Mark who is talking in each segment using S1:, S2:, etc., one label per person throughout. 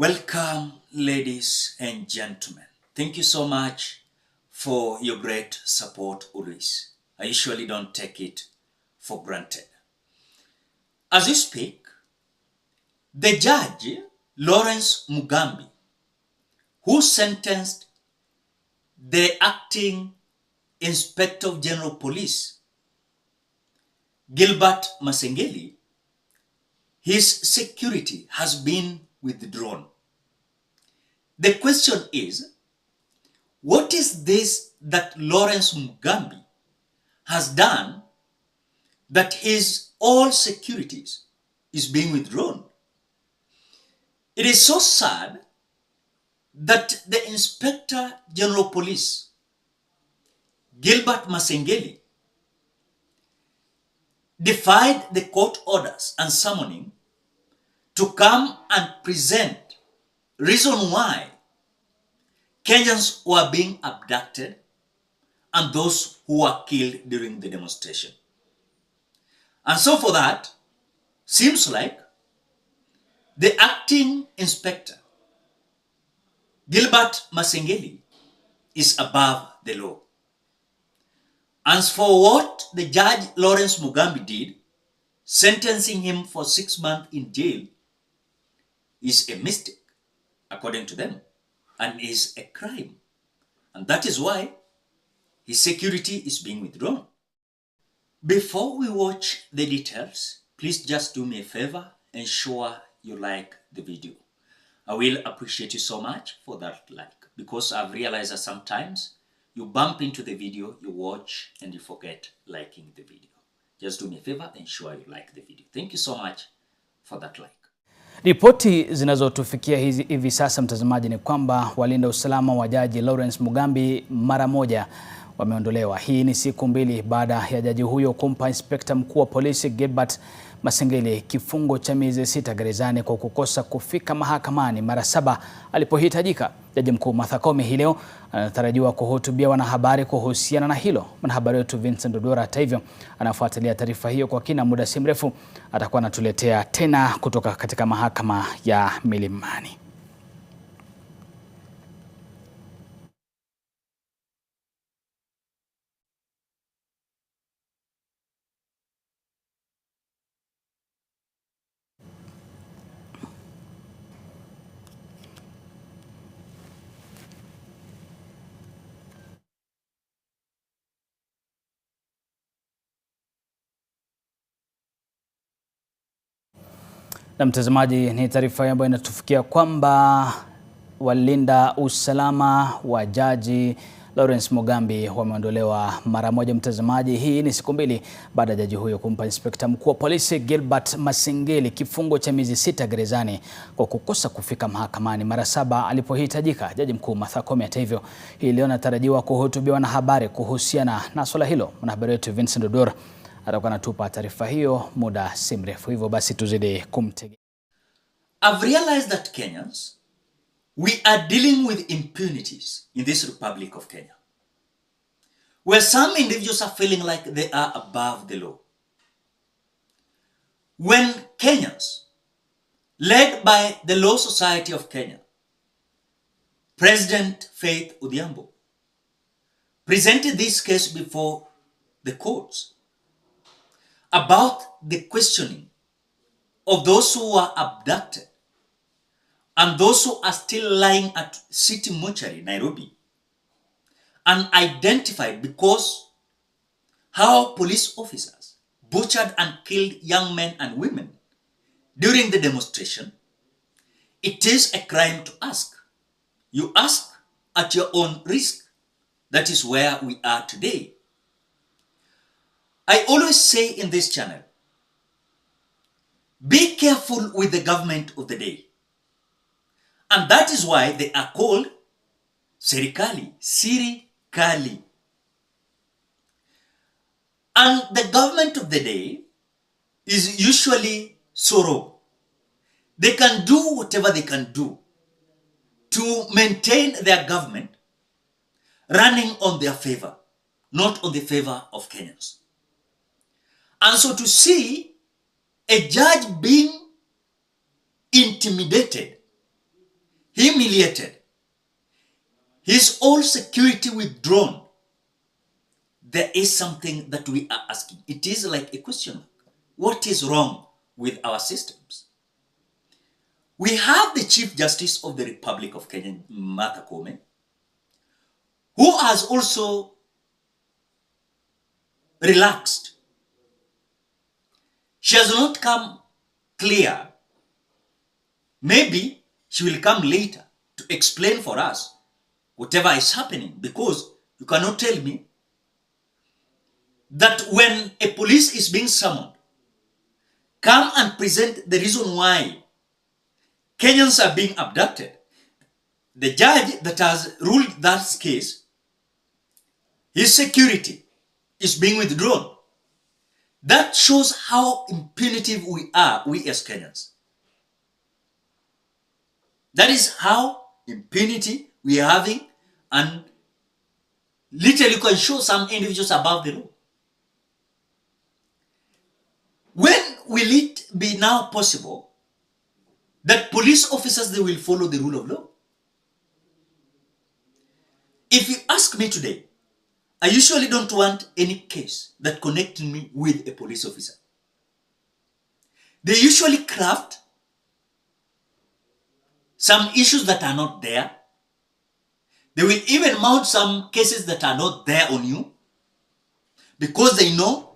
S1: Welcome, ladies and gentlemen. Thank you so much for your great support always. I usually don't take it for granted. As we speak, the judge, Lawrence Mugambi, who sentenced the acting Inspector General Police, Gilbert Masengeli, his security has been withdrawn. The question is, what is this that Lawrence Mugambi has done that his all securities is being withdrawn? It is so sad that the Inspector General Police, Gilbert Masengeli, defied the court orders and summoning to come and present reason why Kenyans were being abducted and those who were killed during the demonstration. And so for that, seems like the acting inspector, Gilbert Masengeli, is above the law. As for what the judge Lawrence Mugambi did, sentencing him for 6 months in jail, is a mistake, according to them, and is a crime. And that is why his security is being withdrawn. Before we watch the details, please just do me a favor, ensure you like the video. I will appreciate you so much for that like, because I've realized that sometimes you bump into the video, you watch, and you forget liking the video. Just do me a favor, ensure you like the video. Thank you so much for that like.
S2: Ripoti zinazotufikia hivi sasa, mtazamaji, ni kwamba walinda usalama wa jaji Lawrence Mugambi mara moja wameondolewa. Hii ni siku mbili baada ya jaji huyo kumpa inspekta mkuu wa polisi Gilbert Masengeli kifungo cha miezi 6 gerezani kwa kukosa kufika mahakamani mara 7 alipohitajika. Jaji mkuu Martha Koome hii leo anatarajiwa kuhutubia wanahabari kuhusiana na hilo. Mwanahabari wetu Vincent Odora hata hivyo anafuatilia taarifa hiyo kwa kina. Muda si mrefu atakuwa anatuletea tena kutoka katika mahakama ya Milimani. Na mtazamaji, ni taarifa ambayo inatufikia kwamba walinda usalama wa jaji Lawrence Mugambi wameondolewa mara moja. Mtazamaji, hii ni siku mbili baada ya jaji huyo kumpa inspekta mkuu wa polisi Gilbert Masengeli kifungo cha miezi 6 gerezani kwa kukosa kufika mahakamani mara 7 alipohitajika. Jaji mkuu Martha Koome hata hivyo hii leo anatarajiwa kuhutubia wanahabari kuhusiana na swala hilo. Mwanahabari wetu Vincent Odora atakuwa anatupa taarifa hiyo muda si mrefu, hivyo basi tuzidi kumtegea.
S1: I've realized that Kenyans, we are dealing with impunities in this Republic of Kenya, where some individuals are feeling like they are above the law. When Kenyans, led by the Law Society of Kenya, President Faith Odhiambo, presented this case before the courts about the questioning of those who were abducted and those who are still lying at City Mortuary, Nairobi, unidentified because how police officers butchered and killed young men and women during the demonstration. It is a crime to ask. You ask at your own risk. That is where we are today. I always say in this channel, be careful with the government of the day. And that is why they are called Serikali, Sirikali. And the government of the day is usually Soro. They can do whatever they can do to maintain their government running on their favor, not on the favor of Kenyans. And so to see a judge being intimidated humiliated, his whole security withdrawn, there is something that we are asking. It is like a question. What is wrong with our systems? We have the Chief Justice of the Republic of Kenya, Martha Koome, who has also relaxed. She has not come clear. Maybe she will come later to explain for us whatever is happening, because you cannot tell me that when a police is being summoned, come and present the reason why Kenyans are being abducted. The judge that has ruled that case, his security is being withdrawn. That shows how impunitive we are, we as Kenyans. That is how impunity we are having, and literally can show some individuals above the law. When will it be now possible that police officers, they will follow the rule of law? If you ask me today, I usually don't want any case that connects me with a police officer. They usually craft some issues that are not there. They will even mount some cases that are not there on you, because they know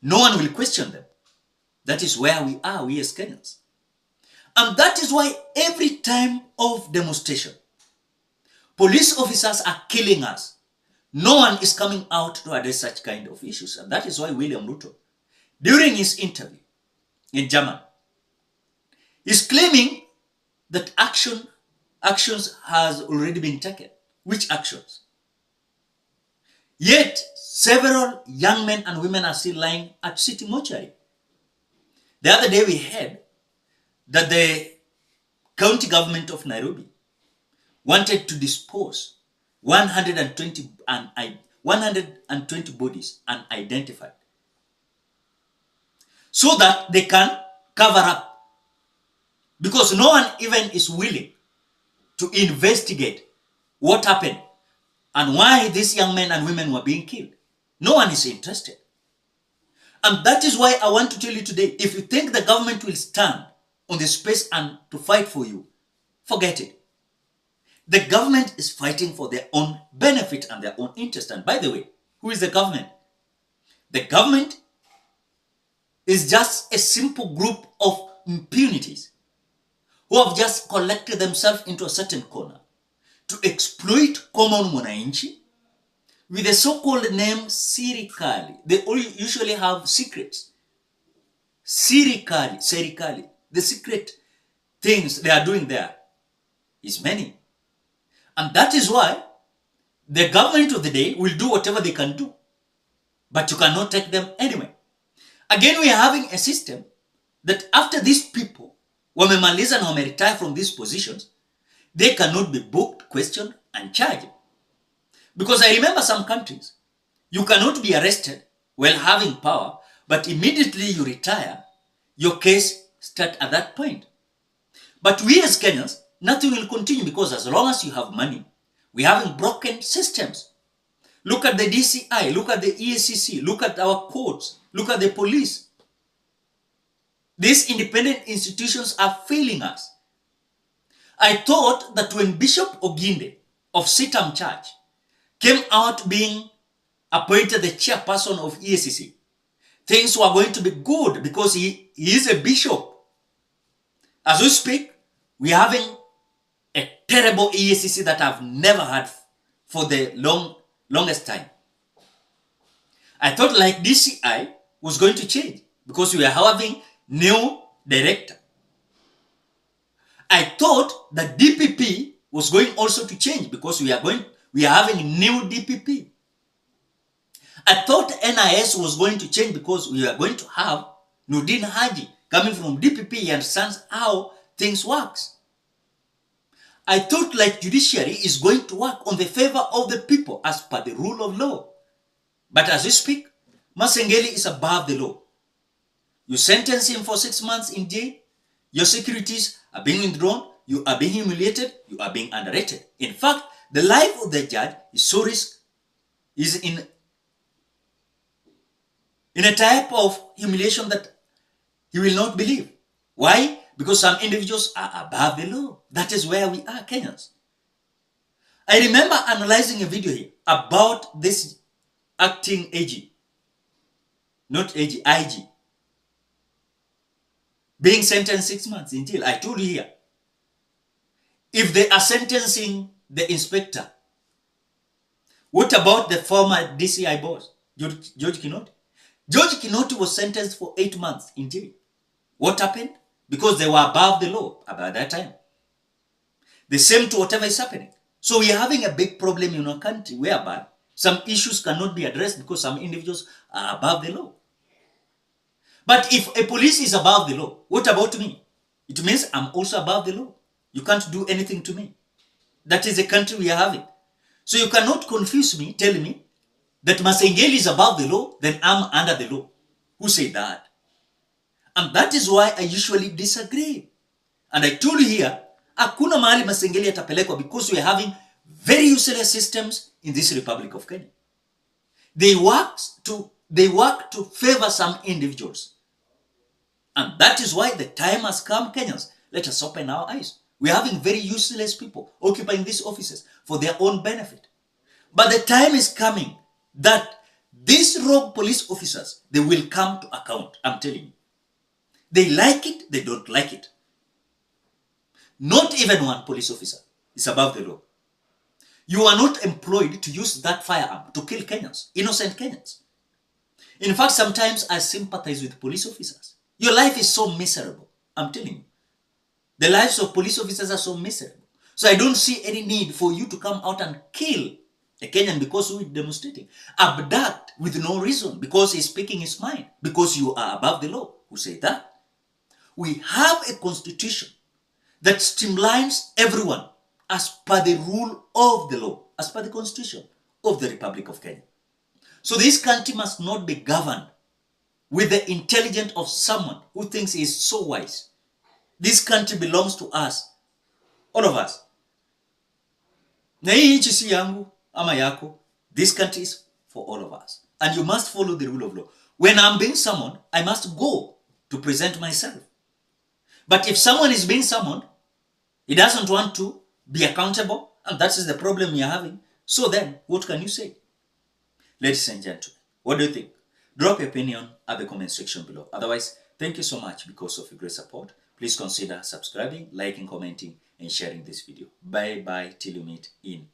S1: no one will question them. That is where we are, we as Kenyans. And that is why every time of demonstration, police officers are killing us. No one is coming out to address such kind of issues. And that is why William Ruto, during his interview in Germany, is claiming that actions has already been taken. Which actions? Yet, several young men and women are still lying at city mortuary. The other day we heard that the county government of Nairobi wanted to dispose 120 bodies unidentified, so that they can cover up, because no one even is willing to investigate what happened and why these young men and women were being killed. No one is interested. And that is why I want to tell you today, if you think the government will stand on the space and to fight for you, forget it. The government is fighting for their own benefit and their own interest. And by the way, who is the government? The government is just a simple group of impunities who have just collected themselves into a certain corner to exploit common mwananchi with the so-called name Serikali. They usually have secrets. Serikali. The secret things they are doing there is many. And that is why the government of the day will do whatever they can do. But you cannot take them anywhere. Again, we are having a system that after these people, wamemaliza na wameretire from these positions, they cannot be booked, questioned, and charged. Because I remember some countries, you cannot be arrested while having power, but immediately you retire, your case starts at that point. But we as Kenyans, nothing will continue, because as long as you have money, we haven't broken systems. Look at the DCI, look at the EACC, look at our courts, look at the police. These independent institutions are failing us. I thought that when Bishop Oginde of Sitam Church came out being appointed the chairperson of EACC, things were going to be good, because he is a bishop. As we speak, we are having a terrible EACC that I've never had for the longest time. I thought like DCI was going to change, because we are having new director. I thought that DPP was going also to change, because we are having new DPP. I thought NIS was going to change, because we are going to have Nudin Haji coming from DPP. He understands how things works. I thought like judiciary is going to work on the favor of the people as per the rule of law. But as we speak, Masengeli is above the law. You sentence him for 6 months in jail, your securities are being withdrawn, you are being humiliated, you are being underrated. In fact, the life of the judge is so is in a type of humiliation that he will not believe. Why? Because some individuals are above the law. That is where we are, Kenyans. I remember analyzing a video here about this acting AG, not AG, IG, being sentenced 6 months in jail. I told you here, if they are sentencing the inspector, what about the former DCI boss, George Kinoti? George Kinoti was sentenced for 8 months in jail. What happened? Because they were above the law about that time. The same to whatever is happening. So we are having a big problem in our country whereby some issues cannot be addressed because some individuals are above the law. But if a police is above the law, what about me? It means I'm also above the law. You can't do anything to me. That is the country we are having. So you cannot confuse me, tell me that Masengeli is above the law, then I'm under the law. Who said that? And that is why I usually disagree. And I told you here, hakuna mahali Masengeli atapelekwa because we are having very useless systems in this Republic of Kenya. They work to favor some individuals. And that is why the time has come, Kenyans. Let us open our eyes. We are having very useless people occupying these offices for their own benefit. But the time is coming that these rogue police officers, they will come to account. I'm telling you. They like it, they don't like it. Not even one police officer is above the law. You are not employed to use that firearm to kill Kenyans, innocent Kenyans. In fact, sometimes I sympathize with police officers. Your life is so miserable. I'm telling you. The lives of police officers are so miserable. So I don't see any need for you to come out and kill a Kenyan because who is demonstrating. Abduct with no reason because he's speaking his mind. Because you are above the law. Who say that? We have a constitution that streamlines everyone as per the rule of the law, as per the constitution of the Republic of Kenya. So this country must not be governed with the intelligence of someone who thinks he is so wise. This country belongs to us, all of us. Na hii nchi si yangu ama yako. This country is for all of us. And you must follow the rule of law. When I'm being summoned, I must go to present myself. But if someone is being summoned, he doesn't want to be accountable, and that is the problem we are having. So then, what can you say? Ladies and gentlemen, what do you think? Drop your opinion at the comment section below. Otherwise, thank you so much because of your great support. Please consider subscribing, liking, commenting, and sharing this video. Bye-bye till you meet in